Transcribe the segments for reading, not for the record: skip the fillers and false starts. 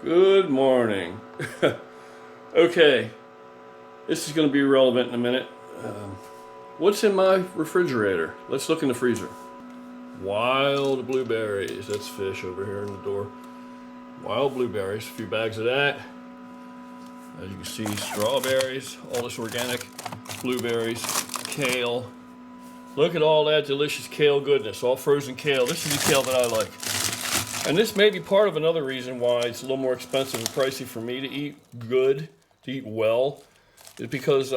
Good morning. Okay, this is going to be relevant in a minute. What's in my refrigerator? Let's look in the freezer. Wild blueberries. That's fish over here in the door. Wild blueberries. A few bags of that. As you can see, strawberries, all this organic blueberries, kale. Look at all that delicious kale goodness, all frozen kale. This is the kale that I like. And this may be part of another reason why it's a little more expensive and pricey for me to eat good, to eat well, is because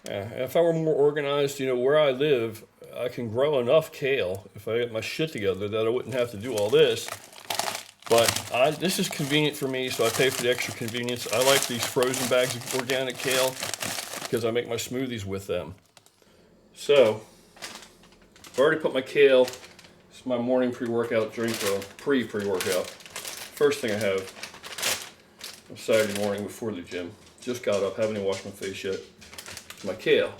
if I were more organized, where I live, I can grow enough kale if I get my shit together that I wouldn't have to do all this. But this is convenient for me, so I pay for the extra convenience. I like these frozen bags of organic kale because I make my smoothies with them. So, I've already put my kale. It's my morning pre-workout drink, pre-workout. First thing I have on Saturday morning before the gym. Just got up, haven't even washed my face yet. It's my kale.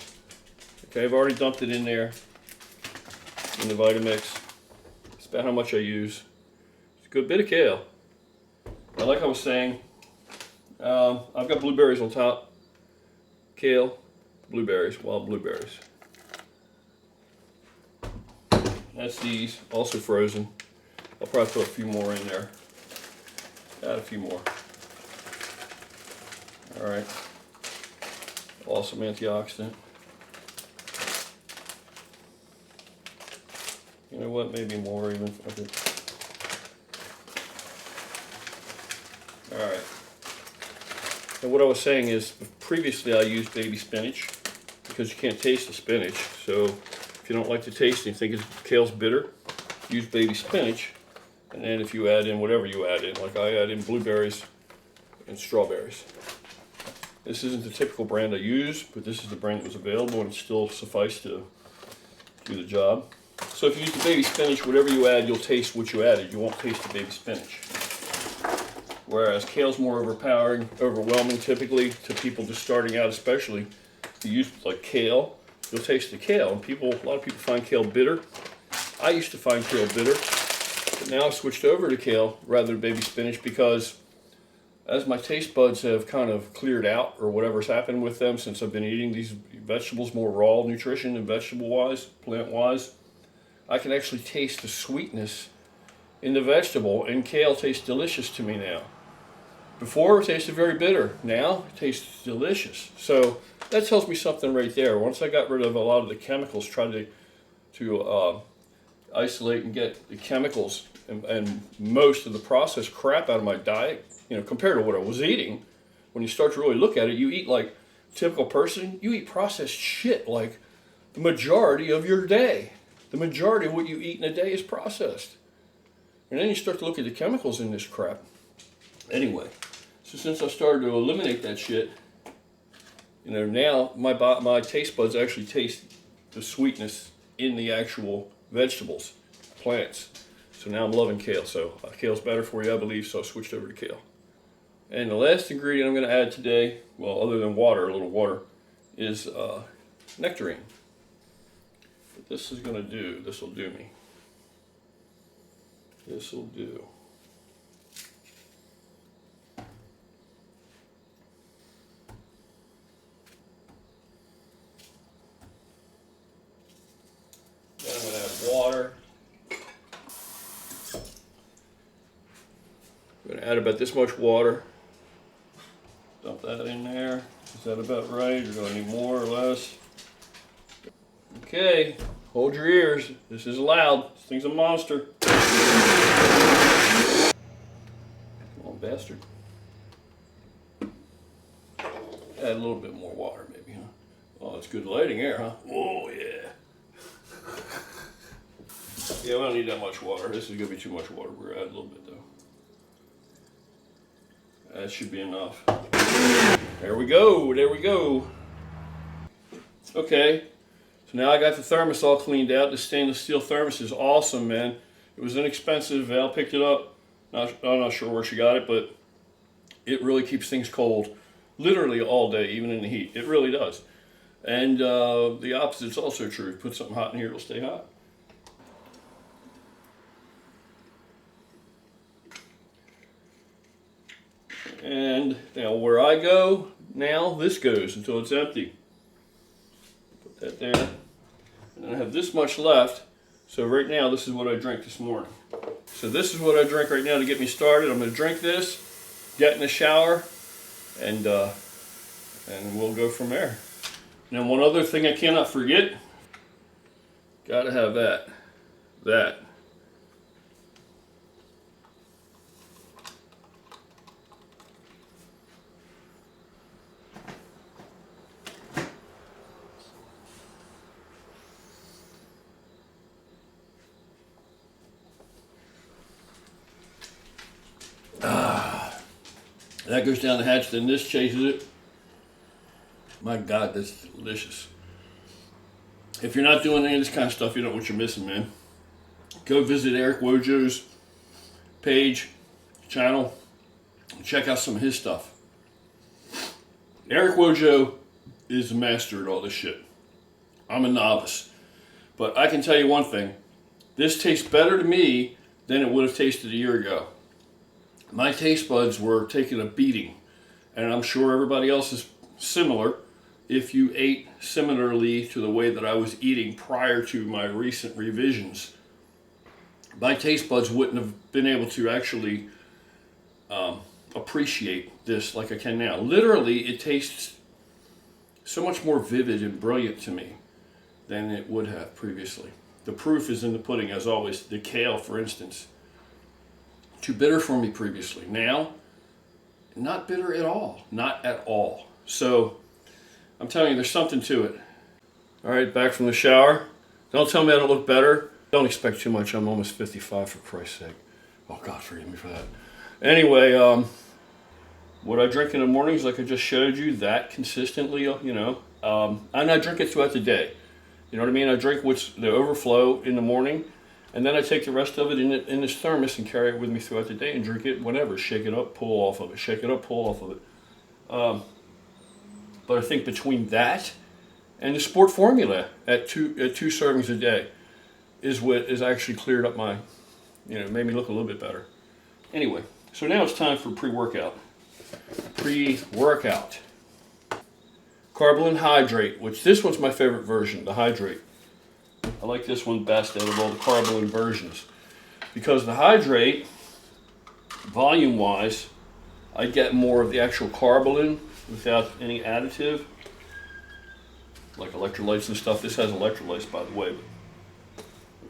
Okay, I've already dumped it in there, in the Vitamix. It's about how much I use. It's a good bit of kale. Now, like I was saying, I've got blueberries on top. Kale, blueberries, wild blueberries. That's these, also frozen. I'll probably put a few more in there. Add a few more. All right. Awesome antioxidant. You know what? Maybe more even. Okay. All right. And what I was saying is, previously I used baby spinach because you can't taste the spinach. So if you don't like the taste and you think kale's bitter, use baby spinach. And then if you add in whatever you add in, like I add in blueberries and strawberries. This isn't the typical brand I use, but this is the brand that was available and it still sufficed to do the job. So if you use the baby spinach, whatever you add, you'll taste what you added. You won't taste the baby spinach. Whereas kale's more overwhelming typically to people just starting out, especially if you use like kale, you'll taste the kale. And a lot of people find kale bitter. I used to find kale bitter, but now I've switched over to kale rather than baby spinach because as my taste buds have kind of cleared out or whatever's happened with them since I've been eating these vegetables more raw nutrition and vegetable-wise, plant-wise, I can actually taste the sweetness in the vegetable, and kale tastes delicious to me now. Before, it tasted very bitter. Now, it tastes delicious. So that tells me something right there. Once I got rid of a lot of the chemicals, tried to isolate and get the chemicals and most of the processed crap out of my diet, compared to what I was eating, when you start to really look at it, you eat like a typical person, you eat processed shit like the majority of your day. The majority of what you eat in a day is processed. And then you start to look at the chemicals in this crap. Anyway, so since I started to eliminate that shit, now my taste buds actually taste the sweetness in the actual vegetables, plants. So now I'm loving kale. So kale's better for you, I believe, so I switched over to kale. And the last ingredient I'm going to add today, well, other than water, a little water, is nectarine. But this will do me. This will do. Then I'm going to add water. I'm going to add about this much water. Dump that in there. Is that about right? Or do I need more or less? Okay, hold your ears. This is loud. This thing's a monster. Come on, bastard. Add a little bit more water, maybe, huh? Oh, it's good lighting here, huh? Oh, yeah. Yeah, we don't need that much water. This is going to be too much water. We're going to add a little bit, though. That should be enough. There we go. There we go. Okay. So now I got the thermos all cleaned out. The stainless steel thermos is awesome, man. It was inexpensive. Val picked it up. I'm not sure where she got it, but it really keeps things cold literally all day, even in the heat. It really does. And the opposite is also true. Put something hot in here, it'll stay hot. And now where I go, now this goes until it's empty. Put that there. And I have this much left. So right now, this is what I drank this morning. So this is what I drink right now to get me started. I'm going to drink this, get in the shower, and we'll go from there. Now one other thing I cannot forget, gotta have that. That goes down the hatch, then this chases it. My God, that's delicious. If you're not doing any of this kind of stuff, you don't know what you're missing, man. Go visit Eric Wojo's page, channel, and check out some of his stuff. Eric Wojo is a master at all this shit. I'm a novice. But I can tell you one thing. This tastes better to me than it would have tasted a year ago. My taste buds were taking a beating, and I'm sure everybody else is similar if you ate similarly to the way that I was eating prior to my recent revisions. My taste buds wouldn't have been able to actually appreciate this like I can now. Literally, it tastes so much more vivid and brilliant to me than it would have previously. The proof is in the pudding, as always. The kale, for instance. Too bitter for me previously. Now, not bitter at all. Not at all. So, I'm telling you, there's something to it. All right, back from the shower. Don't tell me I don't look better. Don't expect too much. I'm almost 55, for Christ's sake. Oh, God, forgive me for that. Anyway, what I drink in the mornings, like I just showed you, that consistently, you know. And I drink it throughout the day. You know what I mean? I drink what's the overflow in the morning, and then I take the rest of it in this thermos and carry it with me throughout the day and drink it whenever. Shake it up, pull off of it. Shake it up, pull off of it. But I think between that and the sport formula at two servings a day is what has actually cleared up my, made me look a little bit better. Anyway, so now it's time for pre-workout. Pre-workout. Carbolin Hydrate, which this one's my favorite version, the Hydrate. I like this one best out of all the Carbolin versions. Because the Hydrate, volume-wise, I get more of the actual Carbolin without any additive. Like electrolytes and stuff. This has electrolytes, by the way.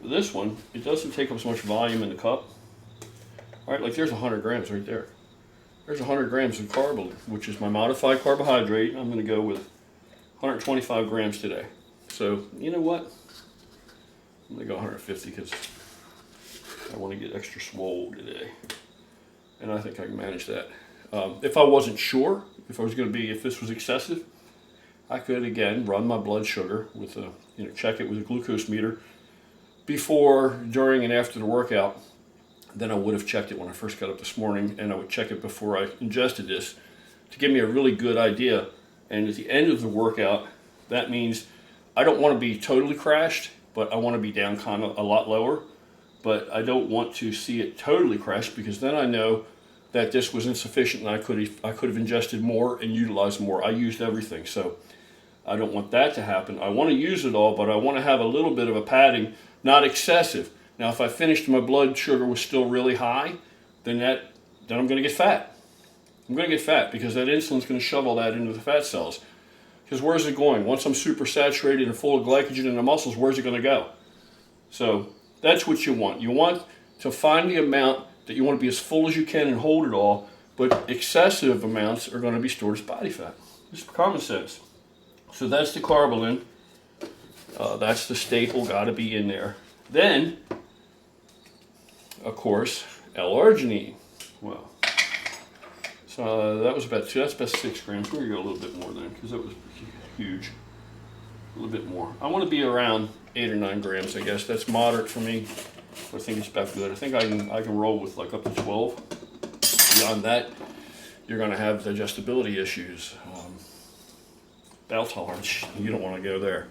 But this one, it doesn't take up as much volume in the cup. Alright, like there's 100 grams right there. There's 100 grams of Carbolin, which is my modified carbohydrate. I'm going to go with 125 grams today. So, you know what? I'm going to go 150 because I want to get extra swole today. And I think I can manage that. If I wasn't sure, if this was excessive, I could again run my blood sugar with check it with a glucose meter before, during, and after the workout. Then I would have checked it when I first got up this morning, and I would check it before I ingested this to give me a really good idea. And at the end of the workout, that means I don't want to be totally crashed, but I want to be down kind of a lot lower. But I don't want to see it totally crash, because then I know that this was insufficient and I could have ingested more and utilized more. I used everything, so I don't want that to happen. I want to use it all, but I want to have a little bit of a padding, not excessive. Now, if I finished my blood sugar was still really high, then I'm going to get fat. I'm going to get fat because that insulin's going to shove all that into the fat cells. Because where's it going? Once I'm super saturated and full of glycogen in the muscles, where's it going to go? So that's what you want. You want to find the amount that you want to be as full as you can and hold it all, but excessive amounts are going to be stored as body fat. Just common sense. So that's the Carbolin. That's the staple, got to be in there. Then, of course, L-arginine. Well, so that's about 6 grams. We're going to go a little bit more then, because that was huge. A little bit more. I want to be around 8 or 9 grams, I guess. That's moderate for me. I think it's about good. I think I can roll with like up to 12. Beyond that, you're going to have digestibility issues. Bowel tolerance. You don't want to go there.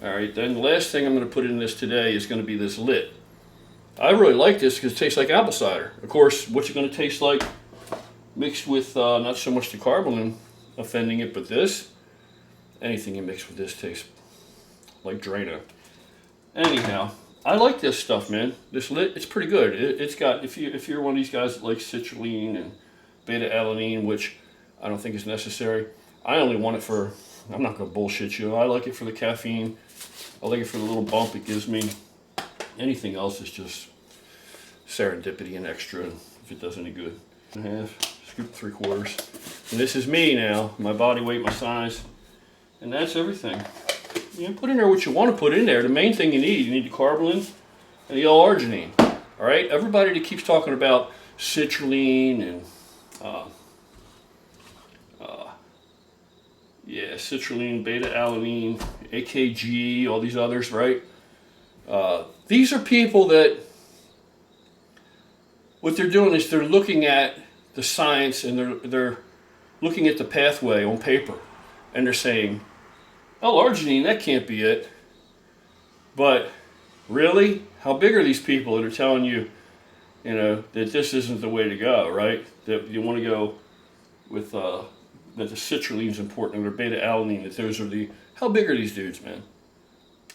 All right, then the last thing I'm going to put in this today is going to be this Lit. I really like this because it tastes like apple cider. Of course, what's it going to taste like mixed with not so much the carbolin offending it, but this. Anything you mix with this tastes like Drano. Anyhow, I like this stuff, man. It's pretty good. It's got, if you're one of these guys that likes citrulline and beta-alanine, which I don't think is necessary. I only want it for, I'm not gonna bullshit you, I like it for the caffeine. I like it for the little bump it gives me. Anything else is just serendipity and extra if it does any good. And a half, scoop 3/4. And this is me now, my body weight, my size. And that's everything. You put in there what you want to put in there. The main thing you need the carbolin and the L-arginine. All right, everybody that keeps talking about citrulline and citrulline, beta-alanine, AKG, all these others, right? These are people that what they're doing is they're looking at the science and they're looking at the pathway on paper, and they're saying, L-arginine, that can't be it. But really, how big are these people that are telling you, that this isn't the way to go, right? That you want to go with that the citrulline is important, or beta-alanine, that those are how big are these dudes, man?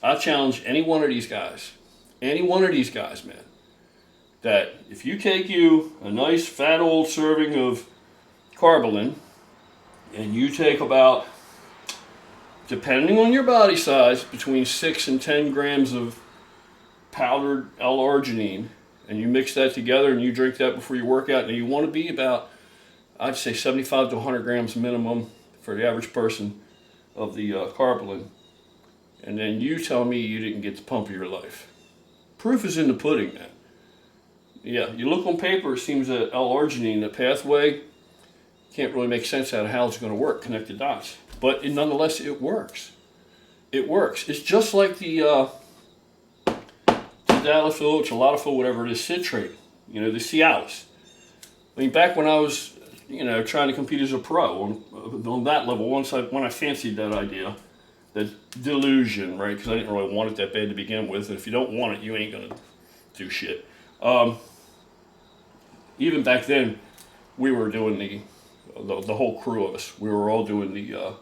I challenge any one of these guys, man, that if you take you a nice fat old serving of carbolin, and you take about, depending on your body size, between 6 and 10 grams of powdered L-arginine, and you mix that together and you drink that before you work out, and you want to be about, I'd say 75 to 100 grams minimum for the average person of the carbolin, and then you tell me you didn't get the pump of your life. Proof is in the pudding, man. Yeah, you look on paper, it seems that L-arginine, the pathway, can't really make sense out of how it's going to work, connect the dots. But nonetheless, it works. It works. It's just like the tadalafil, chlorophyll, whatever it is, citrate. The Cialis. I mean, back when I was, trying to compete as a pro on that level, when I fancied that idea, that delusion, right? Because I didn't really want it that bad to begin with. And if you don't want it, you ain't gonna do shit. Even back then, we were doing the whole crew of us. We were all doing the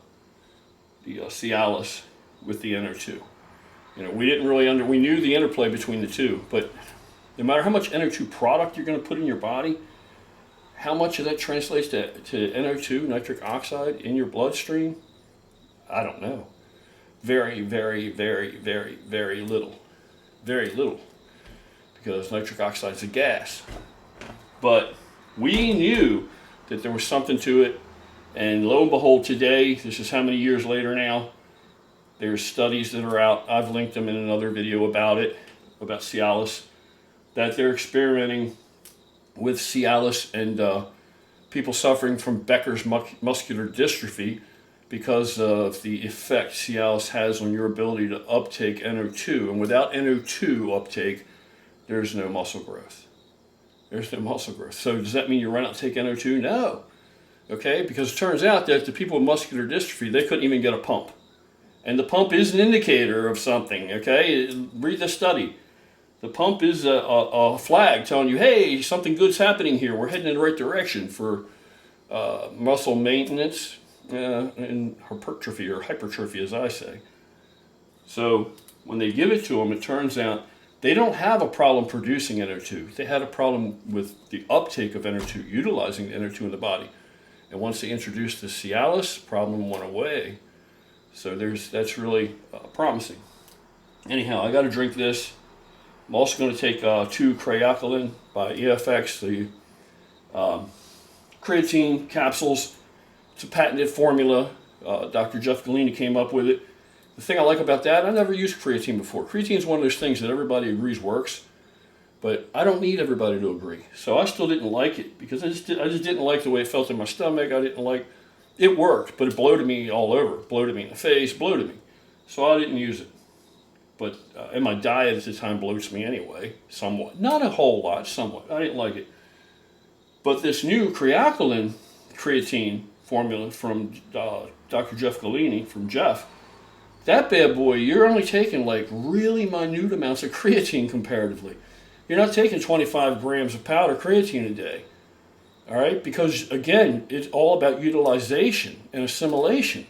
Cialis with the NO2. We didn't really we knew the interplay between the two, but no matter how much NO2 product you're going to put in your body, how much of that translates to NO2, nitric oxide, in your bloodstream, I don't know. Very, very, very, very, very little. Very little. Because nitric oxide is a gas. But we knew that there was something to it, and lo and behold, today, this is how many years later now, there's studies that are out, I've linked them in another video about it, about Cialis, that they're experimenting with Cialis and people suffering from Becker's muscular dystrophy because of the effect Cialis has on your ability to uptake NO2, and without NO2 uptake, there's no muscle growth. There's no muscle growth. So does that mean you run out and take NO2? No. Okay, because it turns out that the people with muscular dystrophy, they couldn't even get a pump. And the pump is an indicator of something, okay? Read the study. The pump is a flag telling you, hey, something good's happening here. We're heading in the right direction for muscle maintenance and hypertrophy, or hypertrophy as I say. So when they give it to them, it turns out they don't have a problem producing NO2. They had a problem with the uptake of NO2, utilizing the NO2 in the body. And once they introduced the Cialis, problem went away. So that's really promising. Anyhow, I got to drink this. I'm also going to take 2 Creacolin by EFX, the creatine capsules. It's a patented formula. Dr. Jeff Galini came up with it. The thing I like about that, I never used creatine before. Creatine is one of those things that everybody agrees works, but I don't need everybody to agree. So I still didn't like it because I just didn't like the way it felt in my stomach. I didn't like, it worked, but it bloated me all over. Bloated me in the face, bloated me. So I didn't use it. But and my diet at the time bloats me anyway, somewhat. Not a whole lot, somewhat. I didn't like it. But this new Creacolin creatine formula from Dr. Jeff Galini, from Jeff, that bad boy, you're only taking like really minute amounts of creatine comparatively. You're not taking 25 grams of powder creatine a day. All right, because again, it's all about utilization and assimilation.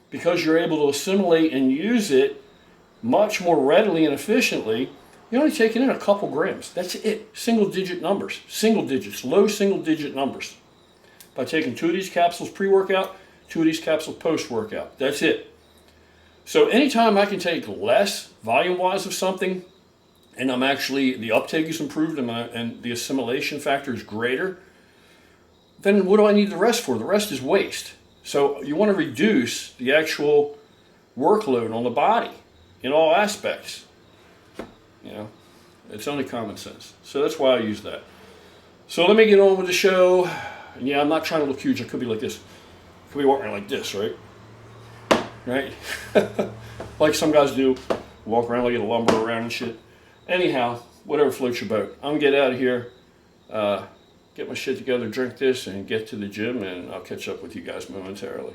Because you're able to assimilate and use it much more readily and efficiently, you're only taking in a couple grams. That's it. Single digit numbers, single digits, low single digit numbers. By taking 2 of these capsules pre-workout, 2 of these capsules post-workout. That's it. So anytime I can take less volume-wise of something, and I'm actually, the uptake is improved and the assimilation factor is greater, then what do I need the rest for? The rest is waste. So you want to reduce the actual workload on the body in all aspects. You know, it's only common sense. So that's why I use that. So let me get on with the show. And yeah, I'm not trying to look huge. I could be like this. I could be walking like this, right? Right? Like some guys do. Walk around like a lumber around and shit. Anyhow, whatever floats your boat. I'm going to get out of here. Get my shit together, drink this, and get to the gym, and I'll catch up with you guys momentarily.